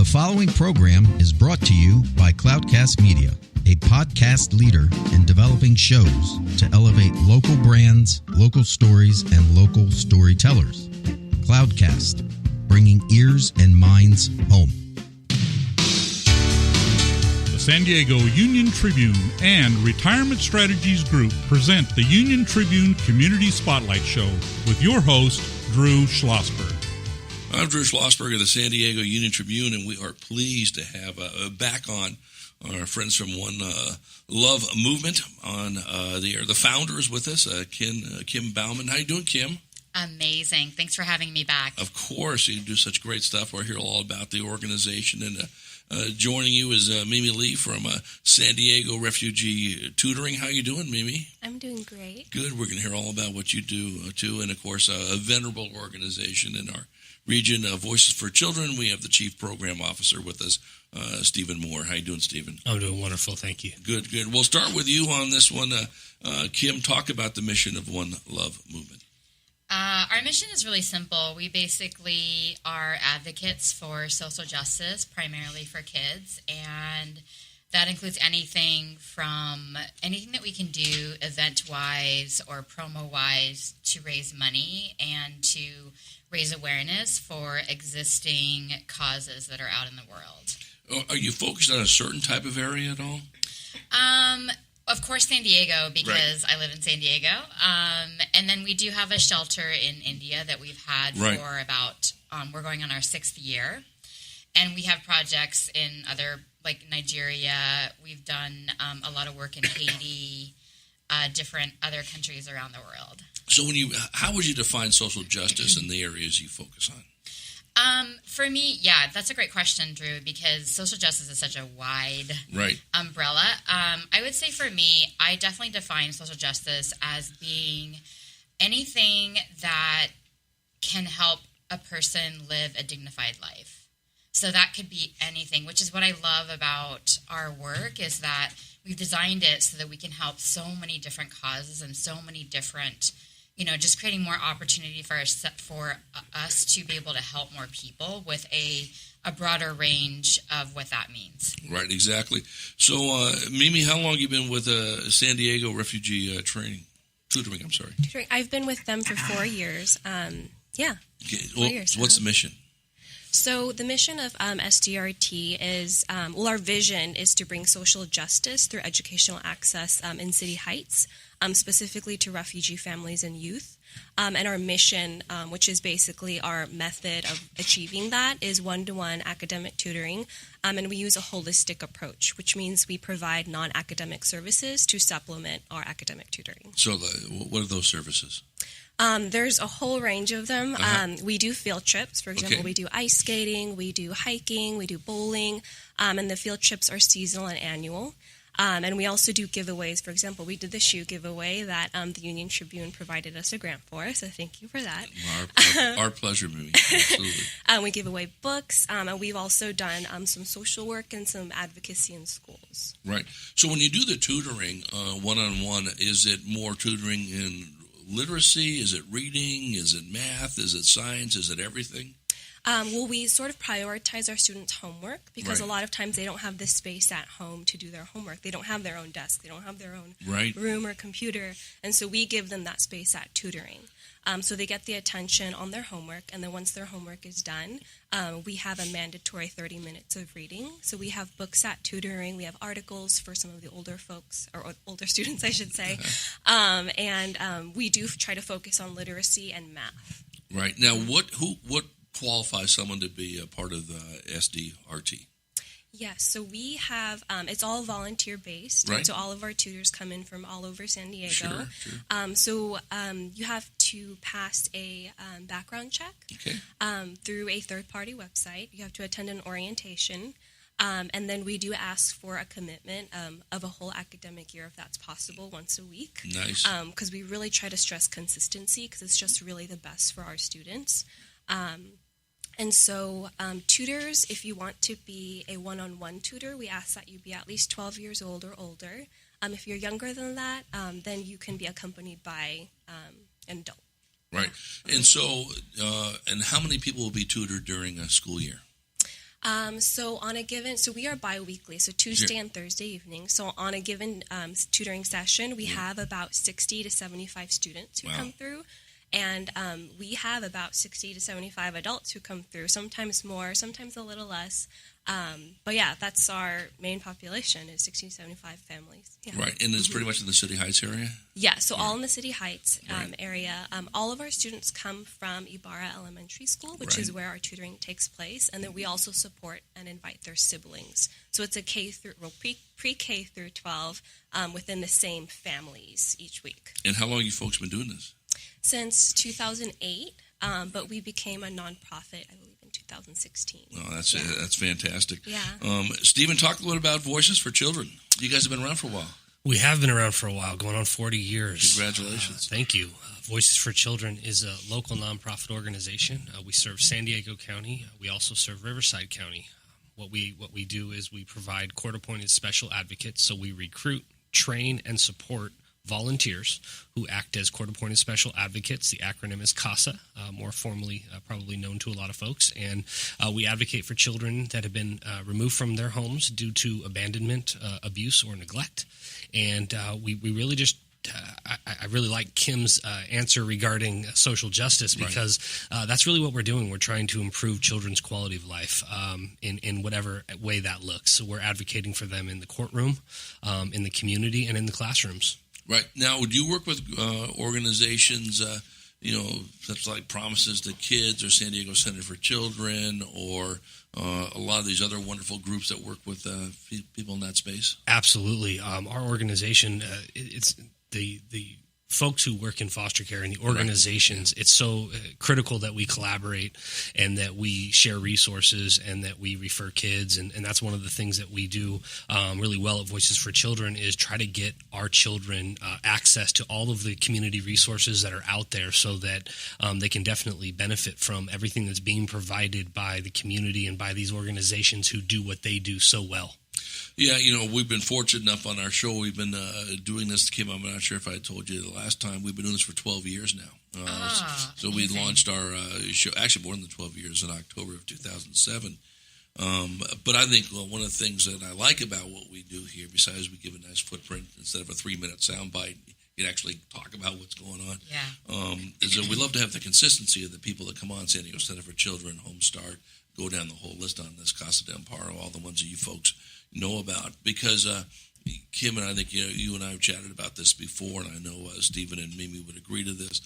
The following program is brought to you by Cloudcast Media, a podcast leader in developing shows to elevate local brands, local stories, and local storytellers. Cloudcast, bringing ears and minds home. The San Diego Union Tribune and Retirement Strategies Group present the Union Tribune Community Spotlight Show with your host, Drew Schlossberg. I'm Drew Schlossberg of the San Diego Union Tribune, and we are pleased to have back on our friends from One Love Movement on the air. The founder is with us, Kim Bauman. How you doing, Kim? Amazing. Thanks for having me back. Of course. You do such great stuff. We're here all about the organization. And joining you is Mimi Lee from San Diego Refugee Tutoring. How you doing, Mimi? I'm doing great. Good. We're going to hear all about what you do, too. And, of course, a venerable organization in our region, Voices for Children. We have the Chief Program Officer with us, Stephen Moore. How you doing, Stephen? I'm doing wonderful, thank you. Good. We'll start with you on this one. Kim, talk about the mission of One Love Movement. Our mission is really simple. We basically are advocates for social justice, primarily for kids, and that includes anything that we can do event-wise or promo-wise to raise money and to raise awareness for existing causes that are out in the world. Are you focused on a certain type of area at all? Of course, San Diego, because right. I live in San Diego. And then we do have a shelter in India that we've had right. for about, we're going on our 6th year. And we have projects in other, like Nigeria. We've done a lot of work in Haiti, different other countries around the world. So how would you define social justice in the areas you focus on? For me, yeah, that's a great question, Drew, because social justice is such a wide right. umbrella. I would say for me, I definitely define social justice as being anything that can help a person live a dignified life. So that could be anything, which is what I love about our work, is that we've designed it so that we can help so many different causes and so many different, just creating more opportunity for us to be able to help more people with a broader range of what that means. Right, exactly. So, Mimi, how long have you been with San Diego Refugee Tutoring? I'm sorry. Tutoring. I've been with them for 4 years. Okay. 4 years. What's the mission? So the mission of SDRT is, our vision is to bring social justice through educational access in City Heights, specifically to refugee families and youth. And our mission, which is basically our method of achieving that, is one-to-one academic tutoring. And we use a holistic approach, which means we provide non-academic services to supplement our academic tutoring. So what are those services? There's a whole range of them. We do field trips. For example, we do ice skating, we do hiking, we do bowling, and the field trips are seasonal and annual. And we also do giveaways. For example, we did the shoe giveaway that the Union Tribune provided us a grant for, so thank you for that. Our pleasure, Mimi. Absolutely. We give away books, and we've also done some social work and some advocacy in schools. Right. So when you do the tutoring one-on-one, is it more tutoring in literacy? Is it reading? Is it math? Is it science? Is it everything? We sort of prioritize our students' homework because a lot of times they don't have the space at home to do their homework. They don't have their own desk. They don't have their own room or computer. And so we give them that space at tutoring. So they get the attention on their homework. And then once their homework is done, we have a mandatory 30 minutes of reading. So we have books at tutoring. We have articles for some of the older folks, or older students, I should say. And we do try to focus on literacy and math. Right. Now, what qualifies someone to be a part of the SDRT? Yes, so we have, it's all volunteer-based, right. So all of our tutors come in from all over San Diego. Sure. So you have to pass a background check through a third-party website. You have to attend an orientation, and then we do ask for a commitment of a whole academic year, if that's possible, once a week. Nice. Because we really try to stress consistency, because it's just really the best for our students. And so tutors, if you want to be a one-on-one tutor, we ask that you be at least 12 years old or older. If you're younger than that, then you can be accompanied by an adult. Right. And so, and how many people will be tutored during a school year? So we are bi-weekly, so Tuesday and Thursday evening. So on a given tutoring session, we have about 60 to 75 students who come through. And we have about 60 to 75 adults who come through, sometimes more, sometimes a little less. But yeah, that's our main population is 60 to 75 families. Yeah. Right, and it's pretty much in the City Heights area? Yeah, so all in the City Heights area. All of our students come from Ibarra Elementary School, which is where our tutoring takes place. And then we also support and invite their siblings. So it's a pre-K through 12 within the same families each week. And how long have you folks been doing this? Since 2008, but we became a nonprofit, I believe, in 2016. Oh, that's fantastic. Yeah. Stephen, talk a little about Voices for Children. You guys have been around for a while. We have been around for a while, going on 40 years. Congratulations. Thank you. Voices for Children is a local nonprofit organization. We serve San Diego County. We also serve Riverside County. What we do is we provide court-appointed special advocates, so we recruit, train, and support volunteers who act as court-appointed special advocates. The acronym is CASA, more formally probably known to a lot of folks. And we advocate for children that have been removed from their homes due to abandonment, abuse, or neglect. And we really just I really like Kim's answer regarding social justice, because that's really what we're doing. We're trying to improve children's quality of life in whatever way that looks. So we're advocating for them in the courtroom, in the community, and in the classrooms. Right. Now, would you work with organizations, such like Promises to Kids or San Diego Center for Children, or a lot of these other wonderful groups that work with people in that space? Absolutely. Our organization, it's the folks who work in foster care and the organizations, it's so critical that we collaborate and that we share resources and that we refer kids. And that's one of the things that we do really well at Voices for Children, is try to get our children access to all of the community resources that are out there, so that they can definitely benefit from everything that's being provided by the community and by these organizations who do what they do so well. Yeah, we've been fortunate enough on our show. We've been doing this. Kim, I'm not sure if I told you the last time. We've been doing this for 12 years now. So we launched our show, actually more than 12 years, in October of 2007. But I think one of the things that I like about what we do here, besides we give a nice footprint instead of a 3-minute soundbite, you actually talk about what's going on. Yeah. Is that we love to have the consistency of the people that come on: San Diego Center for Children, Home Start, go down the whole list on this, Casa de Amparo, all the ones that you folks know about. Because Kim, and I think you and I have chatted about this before, and I know Stephen and Mimi would agree to this.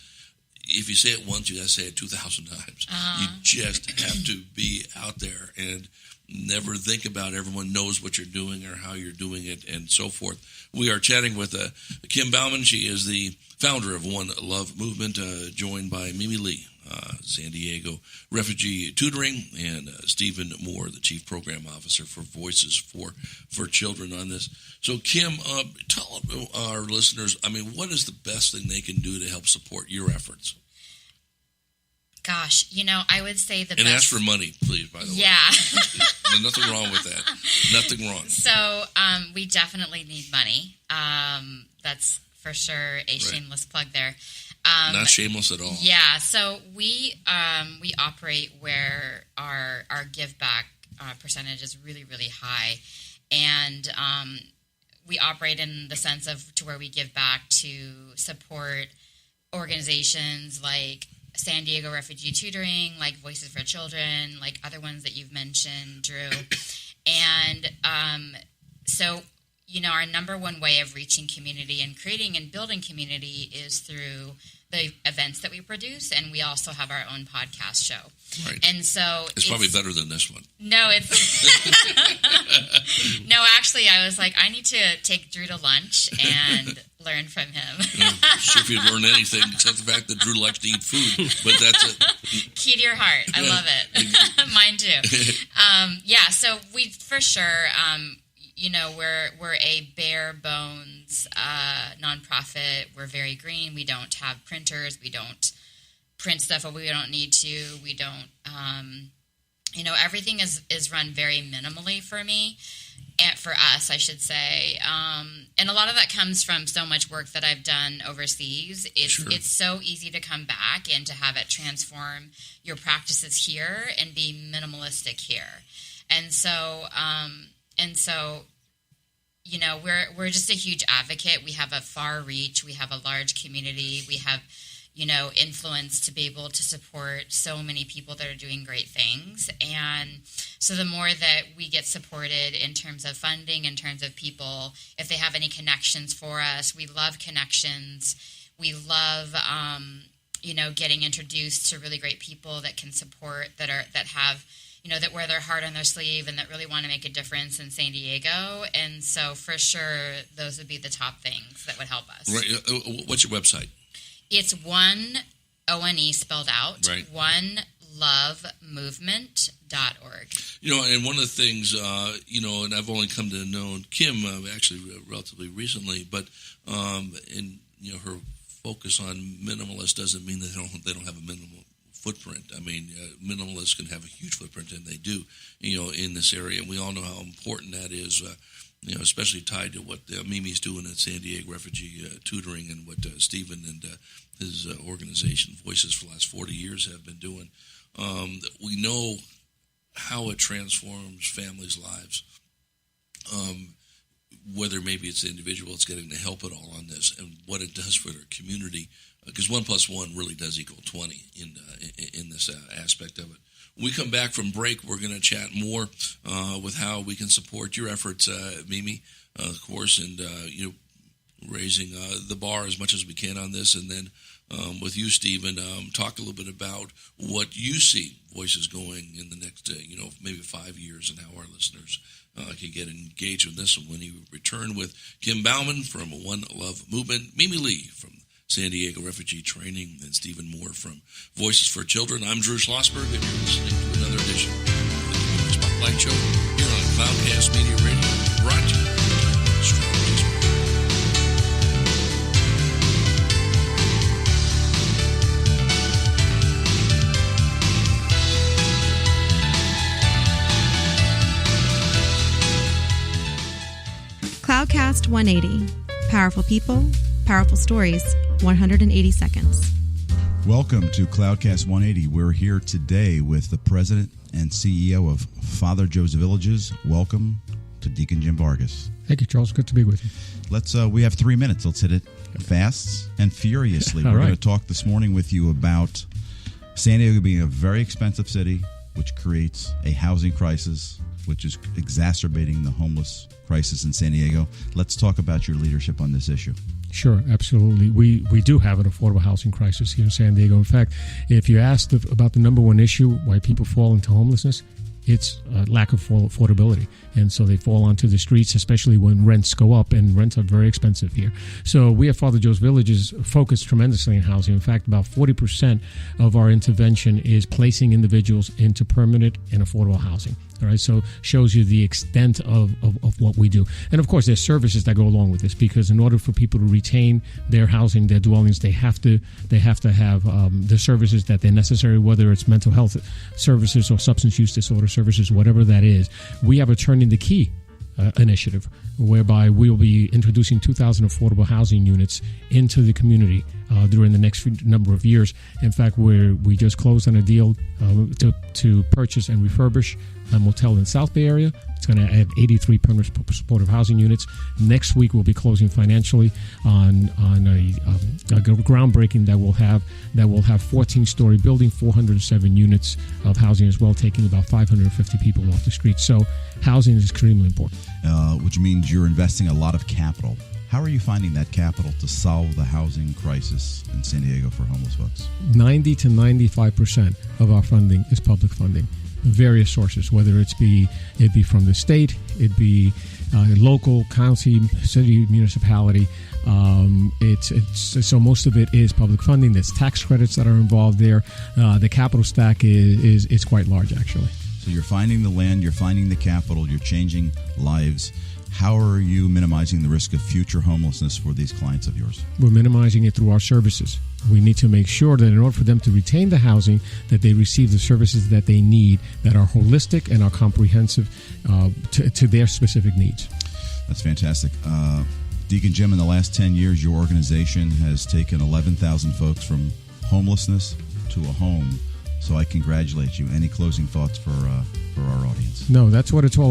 If you say it once, you got to say it 2,000 times. You just have to be out there and never think about everyone knows what you're doing or how you're doing it and so forth. We are chatting with Kim Bauman. She is the founder of One Love Movement, joined by Mimi Lee, San Diego Refugee Tutoring, and Stephen Moore, the Chief Program Officer for Voices for Children on this. So, Kim, tell our listeners, what is the best thing they can do to help support your efforts? Gosh, I would say the best... And ask for money, please, by the way. Yeah. There's nothing wrong with that. Nothing wrong. So, we definitely need money. That's for sure a shameless plug there. Not shameless at all. Yeah, so we operate where our give back percentage is really, really high, and we operate in the sense of to where we give back to support organizations like San Diego Refugee Tutoring, like Voices for Children, like other ones that you've mentioned, Drew, and so. Our number one way of reaching community and creating and building community is through the events that we produce, and we also have our own podcast show. Right. And so it's probably better than this one. No, it's no. Actually, I was like, I need to take Drew to lunch and learn from him. Sure, if you learn anything except the fact that Drew likes to eat food, but that's it. Key to your heart. I love it. Mine too. Yeah. So we for sure. We're a bare bones nonprofit. We're very green. We don't have printers. We don't print stuff if we don't need to. We don't, everything is run very minimally for me, and for us, I should say. And a lot of that comes from so much work that I've done overseas. It's so easy to come back and to have it transform your practices here and be minimalistic here. And so, you know, we're just a huge advocate. We have a far reach. We have a large community. We have, you know, influence to be able to support so many people that are doing great things. And so the more that we get supported in terms of funding, in terms of people, if they have any connections for us, we love connections. We love, you know, getting introduced to really great people that can support, that have, you know, that wear their heart on their sleeve and that really want to make a difference in San Diego. And so for sure, those would be the top things that would help us. Right. What's your website? It's one O-N-E spelled out, right. onelovemovement.org. You know, and one of the things, you know, and I've only come to know Kim actually relatively recently, but and you know, her focus on minimalist doesn't mean that they don't have a minimal footprint. I mean, minimalists can have a huge footprint, and they do, you know, in this area. And we all know how important that is. You know, especially tied to what Mimi's doing at San Diego Refugee Tutoring and what Stephen and his organization, Voices for the last 40 years, have been doing. We know how it transforms families' lives, whether maybe it's the individual that's getting to help it all on this and what it does for their community, because 1 + 1 really does equal 20 in this aspect of it. When we come back from break, we're going to chat more with how we can support your efforts, Mimi, of course, and you know, raising the bar as much as we can on this. And then with you, Stephen, talk a little bit about what you see Voices going in the next, you know, maybe 5 years, and how our listeners can get engaged with this. And when you return with Kim Bauman from One Love Movement, Mimi Lee from San Diego Refugee Training, and Stephen Moore from Voices for Children. I'm Drew Schlossberg, and you're listening to another edition of the Community Spotlight Show here on Cloudcast Media Radio, brought to you by Strong Cloudcast 180. Powerful people, powerful stories, 180 seconds. Welcome to Cloudcast 180. We're here today with the president and CEO of Father Joe's Villages. Welcome to Deacon Jim Vargas. Thank you, Charles. Good to be with you. We have 3 minutes. Let's hit it fast and furiously. We're going to talk this morning with you about San Diego being a very expensive city, which creates a housing crisis, which is exacerbating the homeless crisis in San Diego. Let's talk about your leadership on this issue. Sure, absolutely. We do have an affordable housing crisis here in San Diego. In fact, if you asked about the number one issue why people fall into homelessness, it's lack of affordability. And so they fall onto the streets, especially when rents go up, and rents are very expensive here. So we at Father Joe's Villages focus tremendously on housing. In fact, about 40% of our intervention is placing individuals into permanent and affordable housing. All right, so shows you the extent of what we do. And of course, there's services that go along with this, because in order for people to retain their housing, their dwellings, they have to have the services that they're necessary, whether it's mental health services or substance use disorder services, whatever that is. We have a Turning the Key initiative, whereby we'll be introducing 2,000 affordable housing units into the community during the next number of years. In fact, we just closed on a deal to purchase and refurbish a motel in the South Bay area. It's going to have 83 permanent supportive housing units. Next week, we'll be closing financially on a groundbreaking that will have 14-story building, 407 units of housing as well, taking about 550 people off the street. So housing is extremely important. Which means you're investing a lot of capital. How are you finding that capital to solve the housing crisis in San Diego for homeless folks? 90 to 95% of our funding is public funding. Various sources, whether it be from the state, it be local, county, city, municipality. So most of it is public funding. There's tax credits that are involved there. The capital stack is quite large, actually. So you're finding the land, you're finding the capital, you're changing lives. How are you minimizing the risk of future homelessness for these clients of yours? We're minimizing it through our services. We need to make sure that in order for them to retain the housing, that they receive the services that they need, that are holistic and are comprehensive to their specific needs. That's fantastic. Deacon Jim, in the last 10 years, your organization has taken 11,000 folks from homelessness to a home. So I congratulate you. Any closing thoughts for our audience? No, that's what it's all